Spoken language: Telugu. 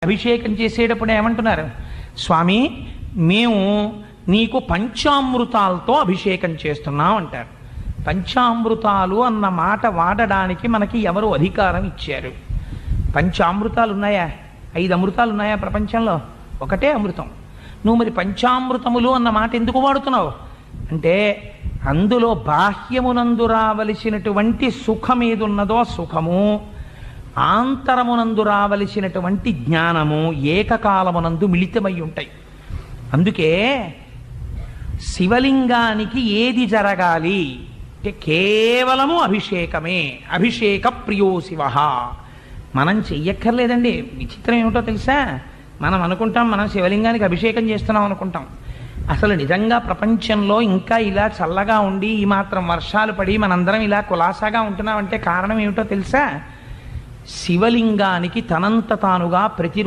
అభిషేకం చేసేటప్పుడు ఏమంటున్నారు? స్వామి, మేము నీకు పంచామృతాలతో అభిషేకం చేస్తున్నాం అంటారు. పంచామృతాలు అన్న మాట వాడడానికి మనకి ఎవరు అధికారం ఇచ్చారు? పంచామృతాలు ఉన్నాయా? 5 అమృతాలు ఉన్నాయా ప్రపంచంలో? ఒకటే అమృతం. నువ్వు మరి పంచామృతములు అన్న మాట ఎందుకు వాడుతున్నావు అంటే, అందులో బాహ్యమునందు రావలసినటువంటి సుఖం ఏదున్నదో సుఖము, ఆంతరమునందు రావలసినటువంటి జ్ఞానము ఏకకాలమునందు మిళితమై ఉంటాయి. అందుకే శివలింగానికి ఏది జరగాలి అంటే కేవలము అభిషేకమే. అభిషేక ప్రియో శివ. మనం చెయ్యక్కర్లేదండి. విచిత్రం ఏమిటో తెలుసా? మనం అనుకుంటాం మనం శివలింగానికి అభిషేకం చేస్తున్నాం అనుకుంటాం. అసలు నిజంగా ప్రపంచంలో ఇంకా ఇలా చల్లగా ఉండి ఈ మాత్రం వర్షాలు పడి మనందరం ఇలా కులాసాగా ఉంటున్నామంటే కారణం ఏమిటో తెలుసా? శివలింగానికి తనంత తానుగా ప్రతిరోజు